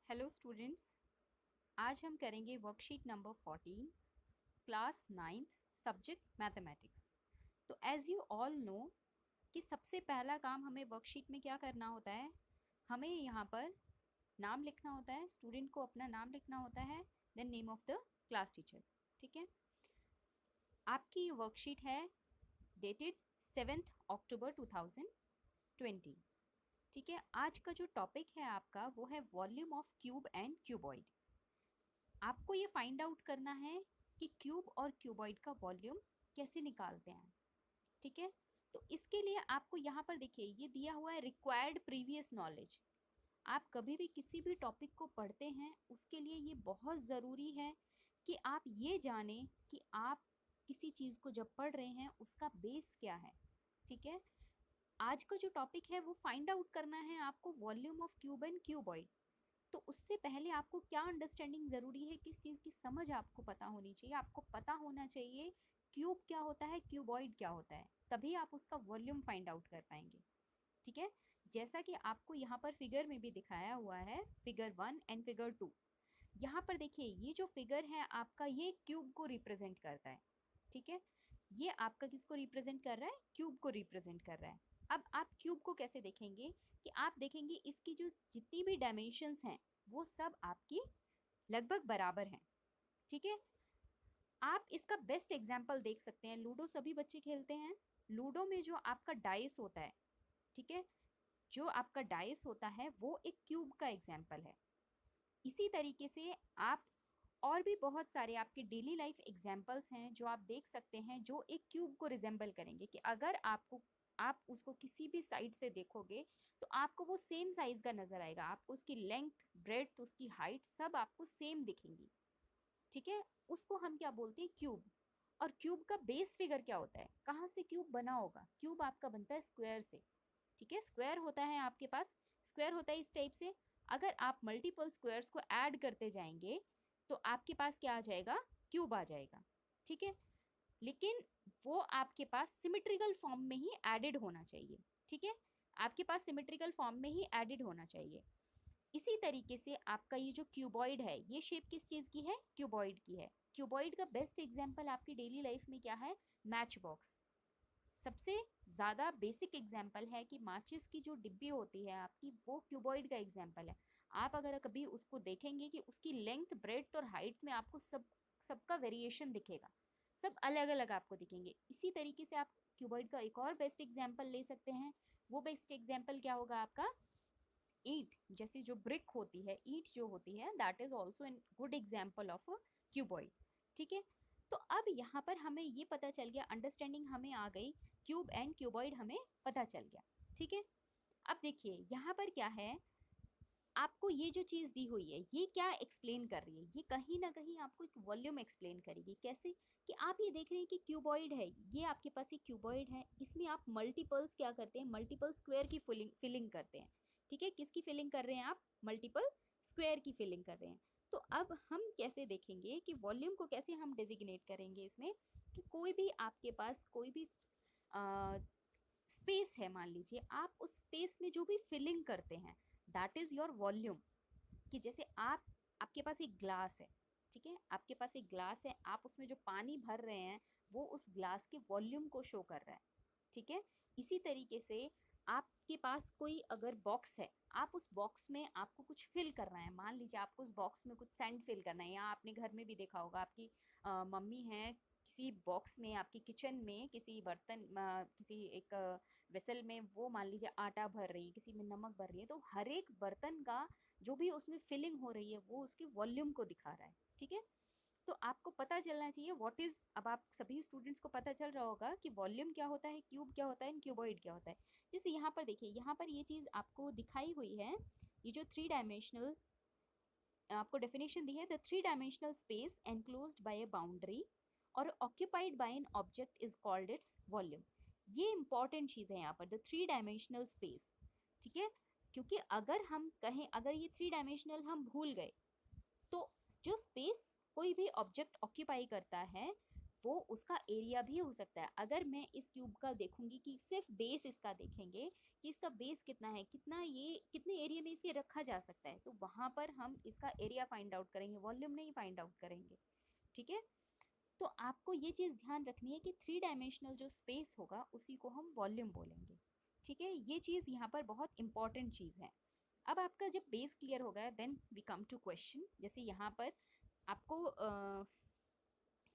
Hello students, आज हम करेंगे worksheet number 14 class 9th subject mathematics. तो एज़ यू ऑल नो कि सबसे पहला काम हमें वर्कशीट में क्या करना होता है, हमें यहाँ पर नाम लिखना होता है, स्टूडेंट को अपना नाम लिखना होता है, then name of the class teacher. ठीक है, आपकी वर्कशीट है डेटेड 7th अक्टूबर 2020। ठीक है, आज का जो टॉपिक है आपका वो है volume of cube and cuboid. आपको ये फाइंड आउट करना है कि क्यूब और क्यूबॉइड का वॉल्यूम कैसे निकालते हैं। ठीक है, तो इसके लिए आपको यहाँ पर देखिए ये दिया हुआ है रिक्वायर्ड प्रीवियस नॉलेज। आप कभी भी किसी भी टॉपिक को पढ़ते हैं उसके लिए ये बहुत ज़रूरी है कि आप ये जानें कि आप किसी चीज़ को जब पढ़ रहे हैं उसका बेस क्या है। ठीक है, आज का जो टॉपिक है वो फाइंड आउट करना है आपको volume of cube and cuboid. तो उससे पहले आपको क्या अंडरस्टैंडिंग ज़रूरी है, किस चीज़ की समझ आपको पता होनी चाहिए। आपको पता होना चाहिए क्यूब क्या होता है, क्यूबॉइड क्या होता है, तभी आप उसका वॉल्यूम फाइंड आउट कर पाएंगे। ठीक है, जैसा कि आपको यहाँ पर फिगर में भी दिखाया हुआ है, फिगर 1 एंड फिगर 2। यहाँ पर देखिए ये जो फिगर है आपका ये क्यूब को रिप्रेजेंट करता है। ठीक है, ये आपका किसको रिप्रेजेंट कर रहा है, क्यूब को रिप्रेजेंट कर रहा है। अब आप क्यूब को कैसे देखेंगे कि आप देखेंगे इसकी जो जितनी भी डायमेंशंस हैं वो सब आपकी लगभग बराबर हैं। ठीक है, आप इसका बेस्ट एग्जाम्पल देख सकते हैं, लूडो सभी बच्चे खेलते हैं। लूडो में जो आपका डाइस होता है, ठीक है, जो आपका डाइस होता है वो एक क्यूब का एग्जाम्पल है। इसी तरीके से आप और भी बहुत सारे आपके डेली लाइफ एग्जाम्पल्स हैं जो आप देख सकते हैं जो एक क्यूब को रिजेंबल करेंगे कि अगर आप उसको किसी भी साइड से देखोगे तो आपको वो सेम साइज का नजर आएगा, आपको उसकी लेंथ, ब्रेड्थ, उसकी हाइट सब आपको सेम दिखेंगी। ठीक है, उसको हम क्या बोलते हैं, क्यूब। और क्यूब का बेस फिगर क्या होता है, कहाँ से क्यूब बना होगा, क्यूब आपका बनता है स्क्वायर से। ठीक है, स्क्वायर होता है आपके पास, स्क्वायर होता है इस टाइप से। अगर आप मल्टीपल स्क्वायर्स को ऐड करते जाएंगे तो आपके पास क्या आ जाएगा, क्यूब आ जाएगा। ठीक है, लेकिन वो आपके पास सिमेट्रिकल फॉर्म में ही एडेड होना चाहिए। ठीक है, आपके पास सिमेट्रिकल फॉर्म में ही एडेड होना चाहिए। इसी तरीके से आपका ये जो क्यूबॉइड है, ये शेप किस चीज़ की है, क्यूबॉइड की है। क्यूबॉइड का बेस्ट एग्जाम्पल आपकी डेली लाइफ में क्या है, मैच बॉक्स। सबसे ज़्यादा बेसिक एग्जाम्पल है कि माचिस की जो डिब्बी होती है आपकी, वो क्यूबॉइड का एग्जाम्पल है। आप अगर कभी उसको देखेंगे कि उसकी लेंथ, ब्रेड्थ और हाइट में आपको सबका वेरिएशन दिखेगा, सब अलग अलग आपको दिखेंगे। इसी तरीके से आप क्यूबॉइड का एक और बेस्ट एग्जाम्पल ले सकते हैं। वो बेस्ट एग्जाम्पल क्या होगा आपका, ईंट। जैसे जो ब्रिक होती है, ईंट जो होती है, that is also an good example of cuboid. ठीक है, तो अब यहाँ पर हमें ये पता चल गया, अंडरस्टैंडिंग हमें आ गई, क्यूब एंड क्यूबॉइड हमें पता चल गया। ठीक है, अब देखिए यहाँ पर क्या है, आपको ये जो चीज़ दी हुई है ये क्या एक्सप्लेन कर रही है, ये कहीं ना कहीं आपको एक वॉल्यूम एक्सप्लेन करेगी। कैसे कि आप ये देख रहे हैं कि क्यूबॉइड है, ये आपके पास एक क्यूबॉइड है, इसमें आप मल्टीपल्स क्या करते हैं, मल्टीपल स्क्वायर की फिलिंग करते हैं। ठीक है, किसकी फिलिंग कर रहे हैं आप, मल्टीपल स्क्वायर की फिलिंग कर रहे हैं। तो अब हम कैसे देखेंगे कि वॉल्यूम को कैसे हम डेजिग्नेट करेंगे इसमें, कि कोई भी आपके पास कोई भी स्पेस है, मान लीजिए आप उस स्पेस में जो भी फिलिंग करते हैं दैट इज़ योर वॉल्यूम। कि जैसे आपके पास एक ग्लास है, ठीक है, आपके पास एक ग्लास है, आप उसमें जो पानी भर रहे हैं वो उस ग्लास के वॉल्यूम को शो कर रहा है। ठीक है, इसी तरीके से आपके पास कोई अगर बॉक्स है, आप उस बॉक्स में आपको कुछ फिल करना है, मान लीजिए आपको उस बॉक्स में कुछ सैंड फिल करना है, या आपने घर में भी देखा होगा आपकी मम्मी है किसी बॉक्स में, आपकी किचन में किसी बर्तन किसी एक वेसल में वो मान लीजिए आटा भर रही है, किसी में नमक भर रही है, तो हर एक बर्तन का जो भी उसमें फिलिंग हो रही है वो उसके वॉल्यूम को दिखा रहा है। ठीक है, तो आपको पता चलना चाहिए व्हाट इज, अब आप सभी स्टूडेंट्स को पता चल रहा होगा कि वॉल्यूम क्या होता है, क्यूब क्या होता है एंड क्यूबॉइड क्या होता है। जैसे यहाँ पर देखिए, यहाँ पर ये चीज़ आपको दिखाई हुई है, ये जो थ्री डायमेंशनल आपको डेफिनेशन दी है, the three dimensional space enclosed by a boundary और occupied by an object is called its volume. ये इंपॉर्टेंट चीज़ है यहाँ पर, द थ्री डायमेंशनल स्पेस। ठीक है, क्योंकि अगर हम कहें, अगर ये थ्री डायमेंशनल हम भूल गए तो जो स्पेस कोई भी ऑब्जेक्ट ऑक्यूपाई करता है वो उसका एरिया भी हो सकता है। अगर मैं इस क्यूब का देखूंगी कि सिर्फ बेस इसका देखेंगे कि इसका बेस कितना है, कितना ये कितने एरिया में इसे रखा जा सकता है, तो वहां पर हम इसका एरिया फाइंड आउट करेंगे, वॉल्यूम नहीं फाइंड आउट करेंगे। ठीक है, तो आपको ये चीज़ ध्यान रखनी है कि 3 डायमेंशनल जो स्पेस होगा उसी को हम वॉल्यूम बोलेंगे। ठीक है, ये चीज़ यहाँ पर बहुत इंपॉर्टेंट चीज़ है। अब आपका जब बेस क्लियर हो गया, then we come to question. जैसे यहाँ पर आपको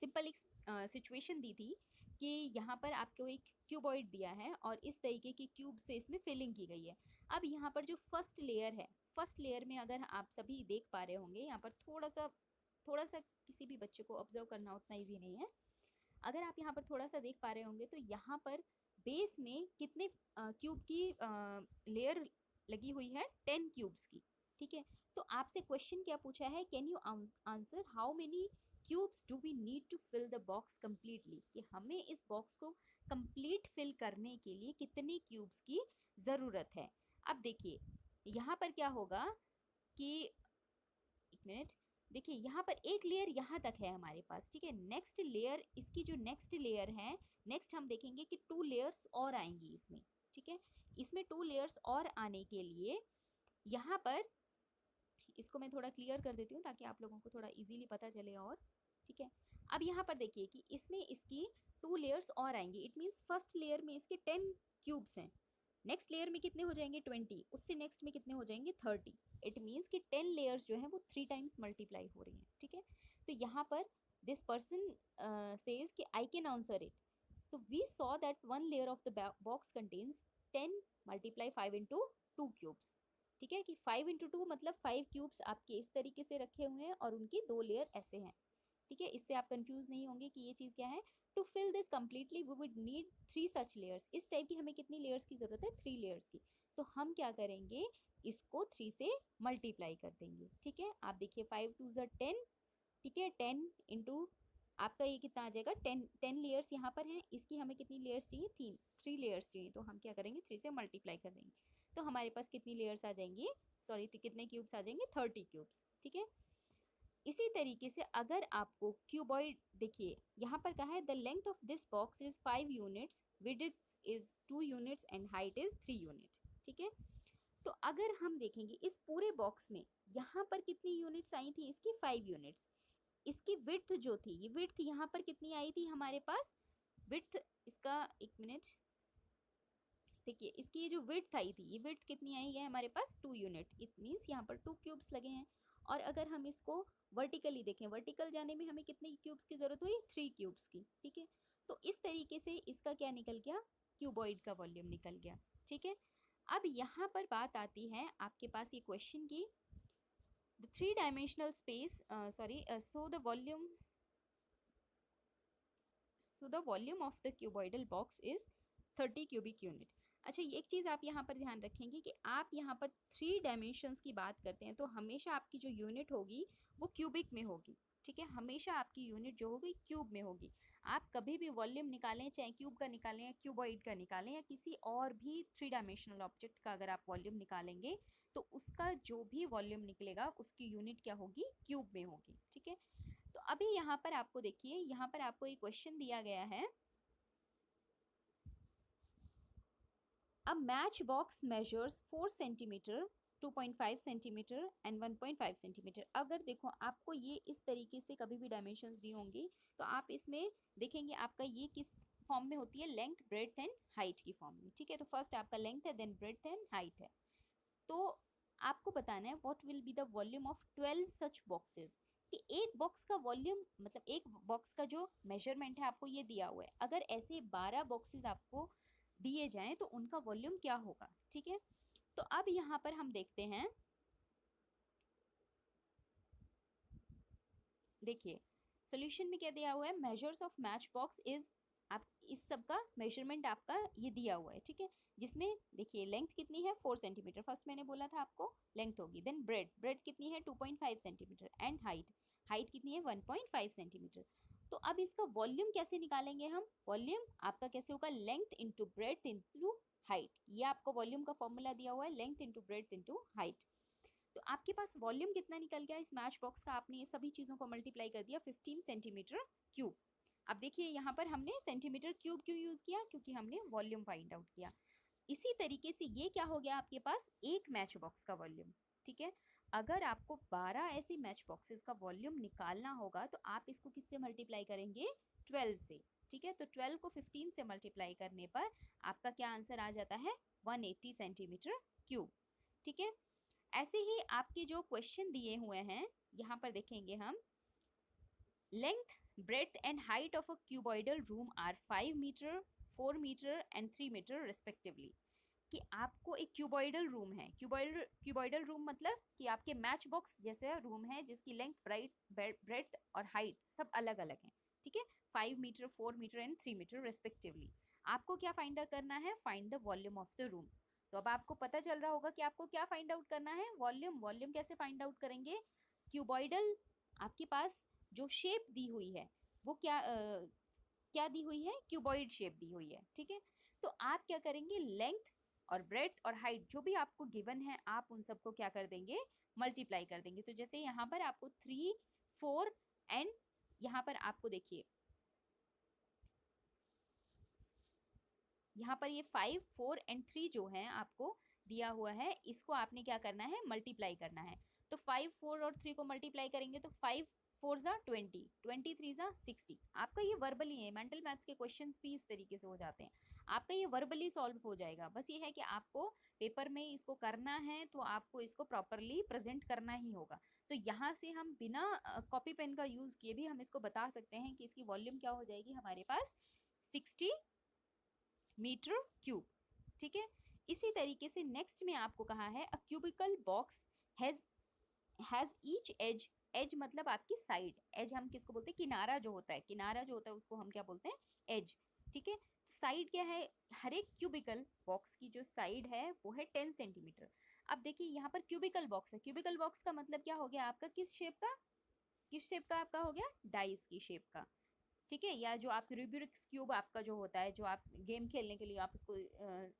सिंपल एक सिचुएशन दी थी कि यहाँ पर आपको एक क्यूबॉइड दिया है और इस तरीके की क्यूब से इसमें फिलिंग की गई है। अब यहाँ पर जो फर्स्ट लेयर है, फर्स्ट लेयर में अगर आप सभी देख पा रहे होंगे, यहाँ पर थोड़ा सा किसी भी बच्चे को ऑब्जर्व करना उतना ईजी नहीं है। अगर आप यहाँ पर थोड़ा सा देख पा रहे होंगे तो यहाँ पर बेस में कितने क्यूब की लेयर लगी हुई है, 10 क्यूब्स की। ठीक है, तो आपसे क्वेश्चन क्या पूछा है, can you answer how many cubes do we need to fill the box completely, कि हमें इस बॉक्स को कंप्लीट फिल करने के लिए कितने क्यूब्स की ज़रूरत है। अब देखिए यहाँ पर क्या होगा कि, एक मिनट, देखिए यहाँ पर एक लेयर यहाँ तक है हमारे पास। ठीक है, नेक्स्ट लेयर, इसकी जो नेक्स्ट लेयर है, नेक्स्ट हम देखेंगे कि 2 लेयर्स और आएंगी इसमें। ठीक है, इसमें 2 लेयर्स और आने के लिए यहाँ पर, इसको मैं थोड़ा क्लियर कर देती हूँ ताकि आप लोगों को थोड़ा इजीली पता चले। और ठीक है, अब यहाँ पर देखिए कि इसमें इसकी 2 लेयर्स और आएंगी। इट मीन्स फर्स्ट लेयर में इसके 10 क्यूब्स हैं, नेक्स्ट लेयर में कितने हो जाएंगे 20, उससे नेक्स्ट में कितने हो जाएंगे 30। इट मीन्स कि 10 लेयर्स जो हैं वो 3 टाइम्स मल्टीप्लाई हो रही हैं। ठीक है, तो यहाँ पर दिस पर्सन सेज कि आई कैन आंसर इट। तो we saw that one layer of the box contains 10 multiply 5 into 2 cubes. ठीक है, कि 5 इंटू 2 मतलब 5 क्यूब्स आपके इस तरीके से रखे हुए हैं और उनकी 2 लेयर ऐसे हैं। ठीक है, इससे आप कंफ्यूज नहीं होंगे कि ये चीज़ क्या है। To fill this completely we would need 3 such layers. इस टाइप की हमें कितनी लेयर्स की ज़रूरत है, 3 लेयर्स की। तो हम क्या करेंगे, इसको 3 से मल्टीप्लाई कर देंगे। ठीक है, आप देखिए 5 2 ज़ा 10। ठीक है, 10 इंटू आपका ये कितना आ जाएगा, 10 लेयर्स यहाँ पर हैं, इसकी हमें कितनी लेयर्स चाहिए, 3 लेयर्स चाहिए। तो हम क्या करेंगे, 3 से मल्टीप्लाई कर देंगे। तो हमारे पास कितनी लेयर्स आ जाएंगी, सॉरी कितने क्यूब्स आ जाएंगे, 30 क्यूब्स। ठीक है, इसी तरीके से अगर आपको क्यूबॉइड, देखिए यहाँ पर कहा है the length of this box is 5 units, width is 2 units and height is 3 unit. ठीक है, तो अगर हम देखेंगे इस पूरे बॉक्स में यहाँ पर कितनी यूनिट्स आई थी, इसकी 5 यूनिट्स। इसकी विड्थ जो थी, ये विड्थ यहाँ पर कितनी आई थी हमारे पास, विड्थ इसका, एक मिनट, देखिए इसकी ये जो विड्थ आई थी, ये विड्थ कितनी आई है हमारे पास 2 यूनिट। इट मीन्स यहाँ पर 2 क्यूब्स लगे हैं। और अगर हम इसको वर्टिकली देखें, वर्टिकल जाने में हमें कितने क्यूब्स की जरूरत हुई, 3 क्यूब्स की। ठीक है, तो इस तरीके से इसका क्या निकल गया, क्यूबॉइड का वॉल्यूम निकल गया। ठीक है, अब यहाँ पर बात आती है आपके पास ये क्वेश्चन की, the 3 dimensional space, sorry, so the volume of the cuboidal box is 30 cubic unit। अच्छा, ये एक चीज़ आप यहाँ पर ध्यान रखेंगे कि आप यहाँ पर 3 डायमेंशंस की बात करते हैं तो हमेशा आपकी जो यूनिट होगी वो क्यूबिक में होगी। ठीक है, हमेशा आपकी यूनिट जो होगी क्यूब में होगी। आप कभी भी वॉल्यूम निकालें, चाहे क्यूब का निकालें या क्यूबॉइड का निकालें या किसी और भी 3 डायमेंशनल ऑब्जेक्ट का अगर आप वॉल्यूम निकालेंगे तो उसका जो भी वॉल्यूम निकलेगा उसकी यूनिट क्या होगी, क्यूब में होगी। ठीक है, तो अभी यहाँ पर आपको देखिए, यहाँ पर आपको एक क्वेश्चन दिया गया है, a match box measures 4 centimetre, 2.5 centimetre and 1.5 centimetre. अगर देखो आपको ये इस तरीके से कभी भी डायमेंशंस दी होंगी तो आप इसमें देखेंगे आपका ये किस फॉर्म में होती है, लेंथ ब्रेड्थ एंड हाइट की फॉर्म में। ठीक है, तो फर्स्ट आपका लेंथ है, देन ब्रेड्थ एंड हाइट है। तो आपको बताना है what will be the volume of 12 such boxes, कि एक बॉक्स का वॉल्यूम मतलब एक बॉक्स का जो मेजरमेंट है आपको ये दिया हुआ है, अगर ऐसे 12 बॉक्सेस आपको दिए जाएं तो उनका वॉल्यूम क्या होगा। ठीक है, तो अब यहाँ पर हम देखते हैं, देखिए सॉल्यूशन में क्या दिया हुआ है, measures of match box is, आप इस सब का मेजरमेंट आपका ये दिया हुआ है। ठीक है, जिसमें देखिए लेंथ कितनी है 4 सेंटीमीटर, फर्स्ट मैंने बोला था आपको लेंथ होगी, देन ब्रेड, ब्रेड कितनी है 2.5 सेंटीमीटर एंड हाइट, हाइट कितनी है 1.5 सेंटीमीटर। तो अब इसका वॉल्यूम कैसे निकालेंगे हम, वॉल्यूम आपका कैसे होगा, length into breadth into height. ये आपको वॉल्यूम का फॉर्मूला दिया हुआ है, length into breadth into height. तो आपके पास वॉल्यूम कितना निकल गया इस मैच बॉक्स का, आपने ये सभी चीज़ों को मल्टीप्लाई कर दिया, 15 सेंटीमीटर क्यूब। अब देखिए यहाँ पर हमने सेंटीमीटर क्यूब क्यों यूज़ किया, क्योंकि हमने वॉल्यूम फाइंड आउट किया। इसी तरीके से ये क्या हो गया आपके पास, एक मैच बॉक्स का वॉल्यूम। ठीक है, अगर आपको 12 ऐसी मैच बॉक्सेस का वॉल्यूम निकालना होगा तो आप इसको किससे मल्टीप्लाई करेंगे, 12 से। ठीक है, तो 12 को 15 से मल्टीप्लाई करने पर आपका क्या आंसर आ जाता है, 180 सेंटीमीटर क्यूब। ठीक है, ऐसे ही आपके जो क्वेश्चन दिए हुए हैं यहाँ पर देखेंगे हम, length, breadth and height of a cuboidal room are 5 meter, 4 meter and 3 meter respectively। कि आपको एक क्यूबॉइडल रूम है, क्यूबॉइडल रूम मतलब कि आपके मैच बॉक्स जैसे रूम है जिसकी लेंथ, ब्रेड्थ और हाइट सब अलग अलग है। ठीक है, 5 meter, 4 meter and 3 meter respectively. आपको क्या फाइंड आउट करना है, find the volume of the room. तो अब आपको पता चल रहा होगा कि आपको क्या फाइंड आउट करना है, वॉल्यूम। वॉल्यूम कैसे फाइंड आउट करेंगे, क्यूबॉइडल आपके पास जो शेप दी हुई है वो क्या दी हुई है, क्यूबॉइड शेप दी हुई है। ठीक है, तो आप क्या करेंगे, लेंथ और ब्रेड्थ और हाइट जो भी आपको गिवन है आप उन सबको क्या कर देंगे, मल्टीप्लाई कर देंगे। तो जैसे यहाँ पर आपको 3, 4 एंड यहाँ पर आपको देखिए यहाँ पर ये 5, 4 एंड 3 जो है आपको दिया हुआ है, इसको आपने क्या करना है, मल्टीप्लाई करना है। तो 5, 4 और 3 को मल्टीप्लाई करेंगे तो 5 4 जा 20, 23 जा 60। आपका ये वर्बली है, मेंटल मैथ्स के क्वेश्चंस भी इस तरीके से हो जाते हैं, आपका ये वर्बली सॉल्व हो जाएगा। बस ये है कि आपको पेपर में इसको करना है तो आपको इसको प्रॉपरली प्रेजेंट करना ही होगा। तो यहाँ से हम बिना कॉपी पेन का यूज किए भी हम इसको बता सकते हैं कि इसकी वॉल्यूम क्या हो जाएगी हमारे पास, 60 मीटर क्यूब। ठीक है, इसी तरीके से नेक्स्ट में आपको कहा है, a cubical box has each edge, edge मतलब आपकी साइड, एज हम किसको बोलते हैं, किनारा जो होता है, किनारा जो होता है उसको हम क्या बोलते हैं, एज। ठीक है, साइड क्या है, हर एक क्यूबिकल बॉक्स की जो साइड है वो है 10 सेंटीमीटर। अब देखिए यहाँ पर क्यूबिकल बॉक्स है, क्यूबिकल बॉक्स का मतलब क्या हो गया आपका, किस शेप का, किस शेप का आपका हो गया, डाइस की शेप का। ठीक है, या जो आप रूबिक्स क्यूब आपका जो होता है, जो आप गेम खेलने के लिए आप उसको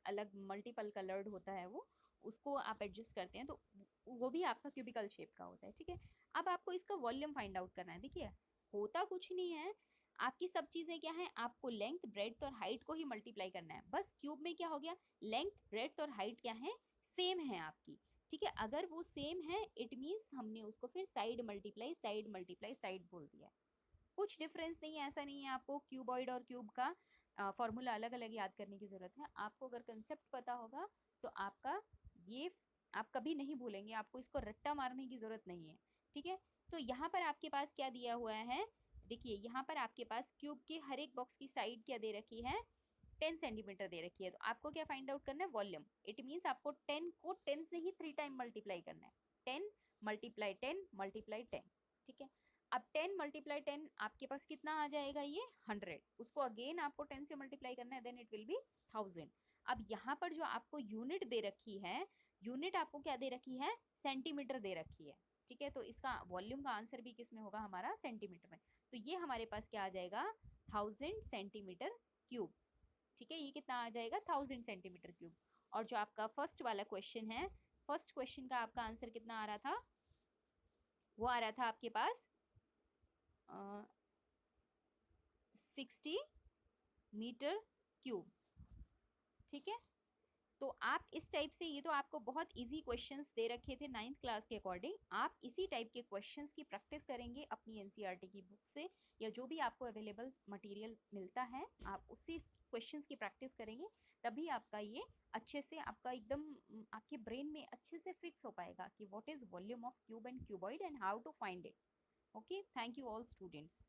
अलग मल्टीपल कलर्ड होता है वो, उसको आप एडजस्ट करते हैं तो वो भी आपका क्यूबिकल शेप का होता है। ठीक है, अब आपको इसका वॉल्यूम फाइंड आउट करना है। देखिए होता कुछ नहीं है, आपकी सब चीजें क्या है, आपको लेंथ, ब्रेड्थ और हाइट को ही मल्टीप्लाई करना है। बस क्यूब में क्या हो गया, लेंथ, ब्रेड्थ और हाइट क्या है, सेम है आपकी। ठीक है, अगर वो सेम है इट मीन्स हमने उसको फिर side multiply, side multiply, side बोल दिया। कुछ डिफरेंस नहीं है, ऐसा नहीं है आपको क्यूबॉइड और क्यूब का फॉर्मूला अलग अलग याद करने की जरूरत है। आपको अगर कंसेप्ट पता होगा तो आपका ये आप कभी नहीं भूलेंगे, आपको इसको रट्टा मारने की जरूरत नहीं है। ठीक है, तो यहाँ पर आपके पास क्या दिया हुआ है, देखिए यहाँ पर आपके पास क्यूब के हर एक बॉक्स की साइड क्या दे रखी है, 10 सेंटीमीटर दे रखी है। तो आपको क्या फाइंड आउट करना है, वॉल्यूम। इट मीन्स आपको 10 को 10 से ही 3 टाइम मल्टीप्लाई करना है, 10 मल्टीप्लाई 10 मल्टीप्लाई 10। ठीक है, अब 10 मल्टीप्लाई 10 आपके पास कितना आ जाएगा, ये 100। उसको अगेन आपको 10 से मल्टीप्लाई करना है, देन इट विल बी 1000। अब यहाँ पर जो आपको यूनिट दे रखी है, यूनिट आपको क्या दे रखी है, सेंटीमीटर दे रखी है। ठीक है, तो इसका वॉल्यूम का आंसर भी किस में होगा, हमारा सेंटीमीटर में। तो ये हमारे पास क्या आ जाएगा, 1000 सेंटीमीटर क्यूब। ठीक है, ये कितना आ जाएगा, 1000 सेंटीमीटर क्यूब। और जो आपका फर्स्ट वाला क्वेश्चन है, फर्स्ट क्वेश्चन का आपका आंसर कितना आ रहा था, वो आ रहा था आपके पास 60 मीटर क्यूब। ठीक है, तो आप इस टाइप से, ये तो आपको बहुत इजी क्वेश्चंस दे रखे थे 9th क्लास के अकॉर्डिंग, आप इसी टाइप के क्वेश्चंस की प्रैक्टिस करेंगे अपनी एनसीईआरटी की बुक से, या जो भी आपको अवेलेबल मटेरियल मिलता है आप उसी क्वेश्चंस की प्रैक्टिस करेंगे, तभी आपका ये अच्छे से आपका एकदम आपके ब्रेन में अच्छे से फिक्स हो पाएगा कि what is volume of cube and cuboid and how to find it. Okay, thank you all students.